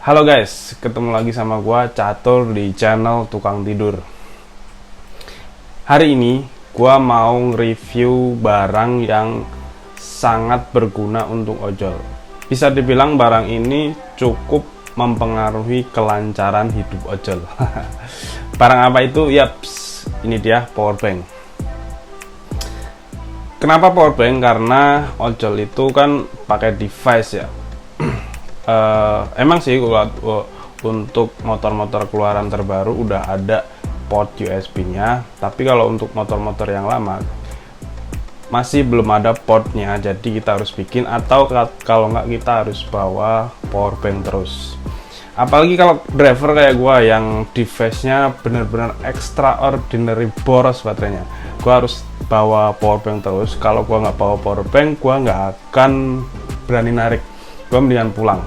Halo guys, ketemu lagi sama gua Catur di channel Tukang Tidur. Hari ini gua mau review barang yang sangat berguna untuk ojol. Bisa dibilang barang ini cukup mempengaruhi kelancaran hidup ojol. Barang apa itu? Yaps, ini dia power bank. Kenapa power bank? Karena ojol itu kan pakai device ya. Emang sih untuk motor-motor keluaran terbaru udah ada port USB-nya, tapi kalau untuk motor-motor yang lama masih belum ada portnya, jadi kita harus bikin, atau kalau nggak kita harus bawa power bank terus. Apalagi kalau driver kayak gua yang device-nya bener-bener extraordinary boros baterainya, gua harus bawa power bank terus. Kalau gua nggak bawa power bank, gua nggak akan berani narik, gua mendingan pulang.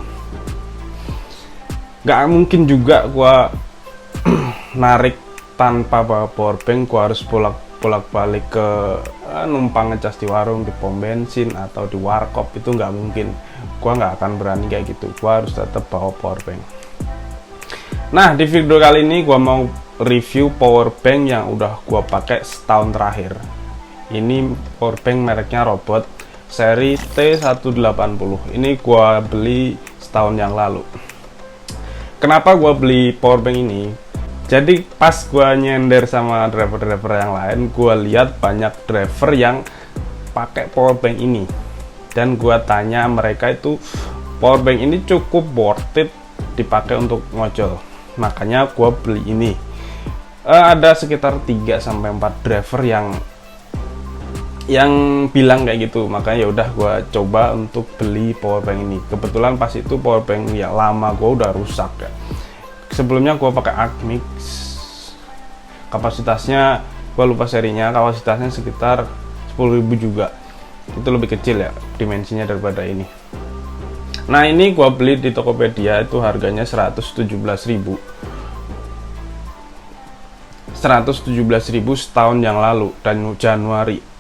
Nggak mungkin juga gua narik tanpa bawa power bank. Gua harus bolak-balik ke numpang ngecas di warung, di pom bensin, atau di warkop. Itu nggak mungkin, gua nggak akan berani kayak gitu. Gua harus tetap bawa power bank. Nah, di video kali ini gua mau review power bank yang udah gua pakai setahun terakhir. Ini power bank mereknya Robot seri T180. Ini gua beli setahun yang lalu. Kenapa gua beli power bank ini? Jadi pas gua nyender sama driver-driver yang lain, gua lihat banyak driver yang pakai power bank ini, dan gua tanya mereka itu power bank ini cukup worth it dipakai untuk ngojol. Makanya gua beli ini. Ada sekitar 3-4 driver yang bilang kayak gitu, makanya ya udah gua coba untuk beli power bank ini. Kebetulan pas itu power bank yang lama gua udah rusak ya. Sebelumnya gua pakai Acmix, kapasitasnya gua lupa serinya, kapasitasnya sekitar 10.000 juga. Itu lebih kecil ya dimensinya daripada ini. Nah, ini gua beli di Tokopedia, itu harganya 117.000 setahun yang lalu, dan Januari.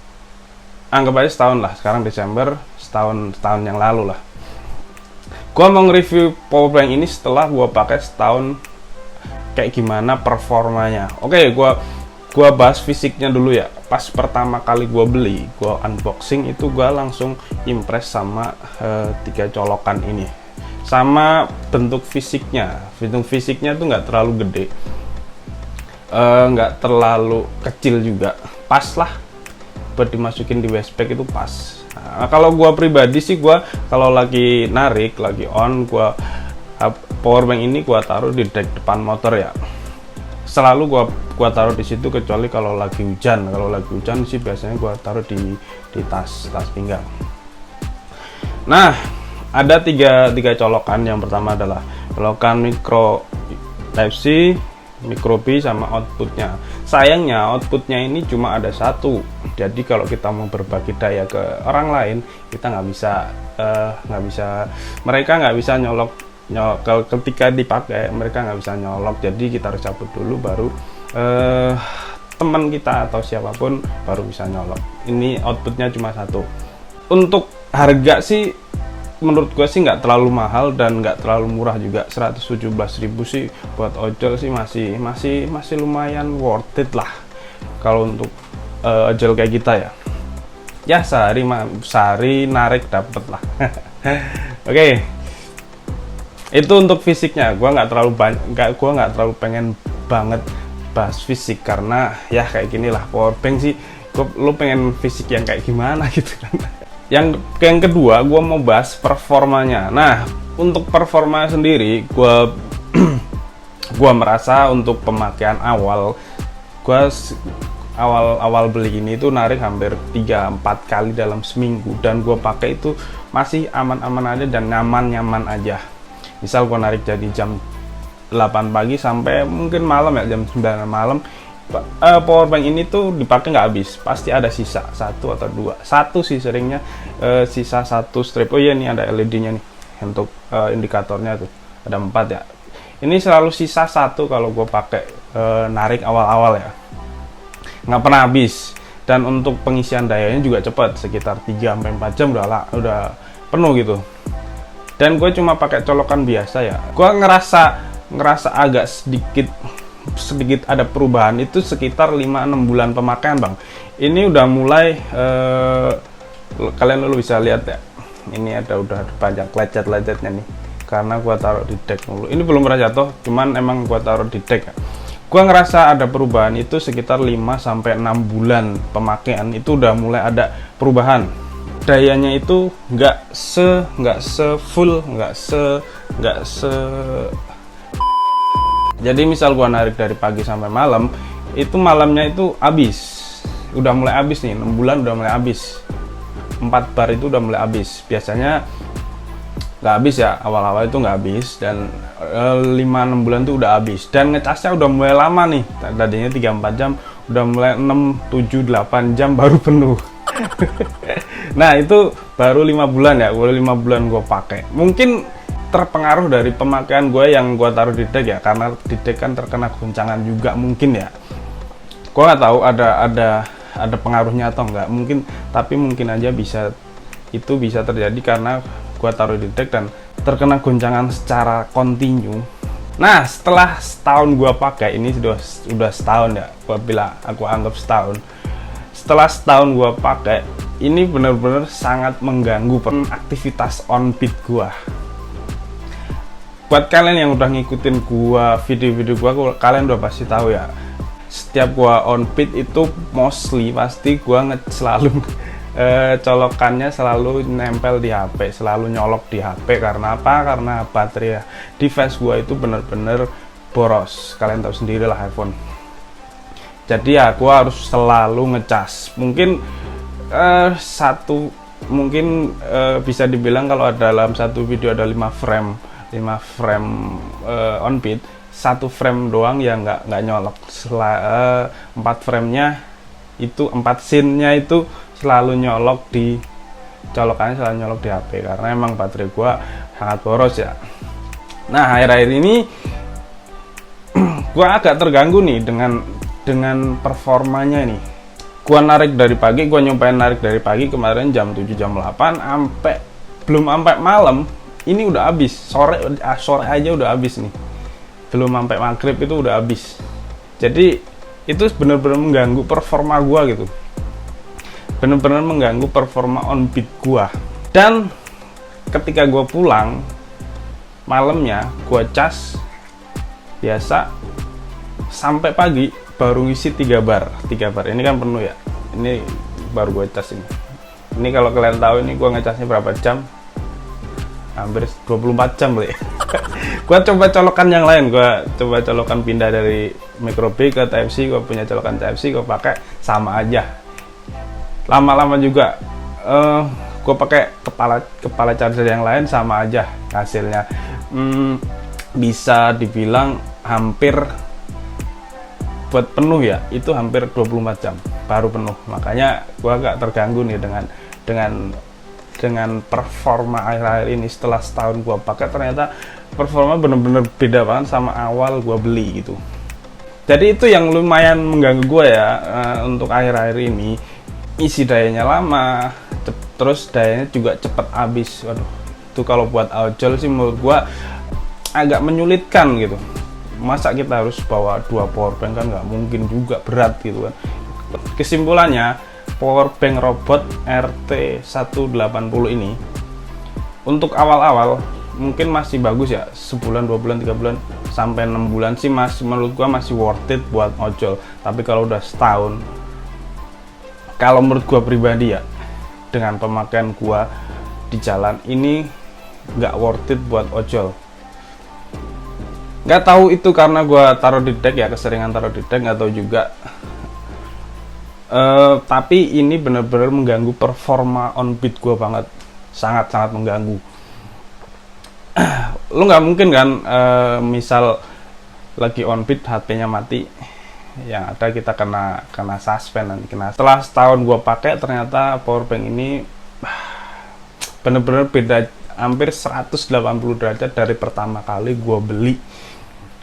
Anggap aja setahun lah, sekarang Desember, setahun yang lalu lah. Gua mau nge-review power bank ini setelah gua pakai setahun, kayak gimana performanya. Oke, gua bahas fisiknya dulu ya. Pas pertama kali gua beli, gua unboxing itu gua langsung impress sama 3 colokan ini. Sama bentuk fisiknya. Bentuk fisiknya tuh nggak terlalu gede, nggak terlalu kecil juga. Pas lah buat dimasukin di waistbag, itu pas. Nah, kalau gua pribadi sih, gua kalau lagi narik, lagi on, gua power bank ini gua taruh di deck depan motor ya. Selalu gua taruh di situ, kecuali kalau lagi hujan. Kalau lagi hujan sih biasanya gua taruh di tas pinggang. Nah, ada tiga colokan. Yang pertama adalah colokan micro Type-C, micro B, sama outputnya. Sayangnya outputnya ini cuma ada satu, jadi kalau kita mau berbagi daya ke orang lain, kita nggak bisa, mereka nggak bisa nyolok ketika dipakai, mereka nggak bisa nyolok, jadi kita harus cabut dulu, baru teman kita atau siapapun baru bisa nyolok. Ini outputnya cuma satu. Untuk harga sih menurut gue sih nggak terlalu mahal dan nggak terlalu murah juga. 117.000 sih buat ojol sih masih lumayan worth it lah kalau untuk ojol kayak kita ya. Ya sehari narik dapet lah. Oke. Itu untuk fisiknya. Gua nggak terlalu pengen banget bahas fisik, karena ya kayak gini lah power bank sih. Lo pengen fisik yang kayak gimana gitu kan. Yang kedua, gue mau bahas performanya. Nah, untuk performa sendiri, gue merasa untuk pemakaian awal, gue awal beli ini tuh narik hampir 3-4 kali dalam seminggu, dan gue pakai itu masih aman-aman aja dan nyaman aja. Misal gue narik jadi jam 8 pagi sampai mungkin malam ya, jam 9 malam, power bank ini tuh dipakai nggak habis, pasti ada sisa 1 atau 2. Satu sih seringnya sisa 1 strip. Oh iya, ini ada LED-nya nih untuk indikatornya tuh, ada 4 ya. Ini selalu sisa 1 kalau gue pakai narik awal-awal ya, nggak pernah habis. Dan untuk pengisian dayanya juga cepat, sekitar 3-4 jam udah penuh gitu. dan gue cuma pakai colokan biasa ya. Gue ngerasa agak sedikit ada perubahan itu sekitar 5-6 bulan pemakaian bang. Ini udah mulai kalian lu bisa lihat ya, ini udah banyak lecet-lecetnya nih karena gua taruh di deck dulu. Ini belum pernah jatuh, cuman emang gua taruh di deck ya. Gua ngerasa ada perubahan itu sekitar 5-6 bulan pemakaian itu udah mulai ada perubahan. Dayanya itu nggak se full, nggak se jadi misal gua narik dari pagi sampai malam, itu malamnya itu habis. Udah mulai habis nih, 6 bulan udah mulai habis. 4 bar itu udah mulai habis. Biasanya nggak habis ya, awal-awal itu nggak habis, dan 5-6 bulan itu udah habis. Dan ngecasnya udah mulai lama nih, tadinya 3-4 jam, udah mulai 6-7-8 jam baru penuh. Nah itu baru 5 bulan ya, baru 5 bulan gue pakai. Mungkin terpengaruh dari pemakaian gue yang gue taruh di deck ya, karena di deck kan terkena goncangan juga mungkin ya. Gue nggak tahu ada pengaruhnya atau enggak, mungkin, tapi mungkin aja bisa terjadi karena gue taruh di deck dan terkena goncangan secara kontinu. Nah setelah setahun gue pakai, ini sudah setahun ya, aku anggap setahun. Setelah setahun gue pakai, ini benar-benar sangat mengganggu aktivitas on beat gue. Buat kalian yang udah ngikutin gua video-video gua, kalian udah pasti tahu ya. Setiap gua on beat itu mostly pasti gua selalu colokannya selalu nempel di HP, selalu nyolok di HP. Karena apa? Karena baterai device gua itu bener-bener boros. Kalian tahu sendiri lah iPhone. Jadi ya gua harus selalu ngecas. Mungkin bisa dibilang kalau dalam satu video ada 5 frame on beat, 1 frame doang ya nggak nyolok. 4 framenya itu 4 scene-nya itu selalu nyolok di colokannya, selalu nyolok di HP karena emang baterai gua sangat boros ya. Nah akhir-akhir ini gua agak terganggu nih dengan performanya nih. Gua narik dari pagi, gua nyobain narik dari pagi kemarin jam 7 jam 8 belum sampai malam. Ini udah habis, sore aja udah habis nih, belum sampai maghrib itu udah habis. Jadi itu bener-bener mengganggu performa gua gitu, bener-bener mengganggu performa on beat gua. Dan ketika gua pulang malamnya, gua cas biasa sampai pagi baru ngisi 3 bar. Ini kan penuh ya, ini baru gua cas ini kalau kalian tahu ini gua ngecasnya berapa jam, hampir 24 jam ya. Gua coba colokan yang lain, gua coba colokan pindah dari micro B ke Type C, gua punya colokan Type C, gua pakai sama aja. Lama-lama juga gua pakai kepala charger yang lain sama aja hasilnya. Bisa dibilang hampir buat penuh ya, itu hampir 24 jam baru penuh. Makanya gua agak terganggu nih dengan performa akhir-akhir ini. Setelah setahun gua pakai, ternyata performa bener-bener beda banget sama awal gua beli gitu. Jadi itu yang lumayan mengganggu gua ya untuk akhir-akhir ini. Isi dayanya lama, terus dayanya juga cepet habis. Waduh, itu kalau buat ojol sih menurut gua agak menyulitkan gitu. Masa kita harus bawa 2 powerbank, kan nggak mungkin juga, berat gitu kan. Kesimpulannya, powerbank robot RT180 ini untuk awal-awal mungkin masih bagus ya, sebulan, 2 bulan, 3 bulan, sampai 6 bulan sih masih, menurut gua masih worth it buat ojol. Tapi kalau udah setahun, kalau menurut gua pribadi ya, dengan pemakaian gua di jalan ini nggak worth it buat ojol. Nggak tahu itu karena gua taruh di deck ya, keseringan taruh di deck, nggak tahu juga. Tapi ini benar-benar mengganggu performa on beat gue banget, sangat-sangat mengganggu. Lu nggak mungkin kan misal lagi on beat HP-nya mati, yang ada kita kena suspend nanti, setelah setahun gue pakai, ternyata powerbank ini bener-bener beda hampir 180 derajat dari pertama kali gue beli.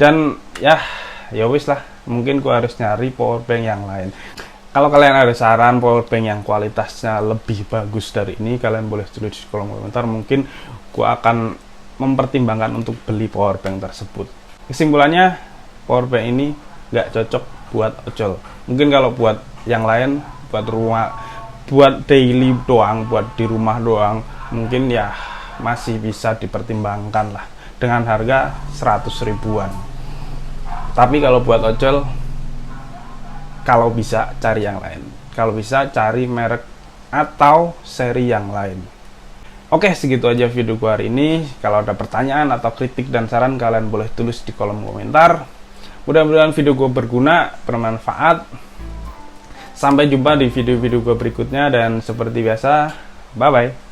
Dan ya wis lah, mungkin gue harus nyari powerbank yang lain. Kalau kalian ada saran powerbank yang kualitasnya lebih bagus dari ini, kalian boleh tulis di kolom komentar. Mungkin gua akan mempertimbangkan untuk beli powerbank tersebut. Kesimpulannya, powerbank ini nggak cocok buat ojol. Mungkin kalau buat yang lain, buat rumah, buat daily doang, buat di rumah doang, mungkin ya masih bisa dipertimbangkan lah dengan harga 100 ribuan. Tapi kalau buat ojol, kalau bisa cari yang lain. Kalau bisa cari merek atau seri yang lain. Oke, segitu aja video gua hari ini. Kalau ada pertanyaan atau kritik dan saran, kalian boleh tulis di kolom komentar. Mudah-mudahan video gua berguna, bermanfaat. Sampai jumpa di video-video gua berikutnya, dan seperti biasa, bye-bye.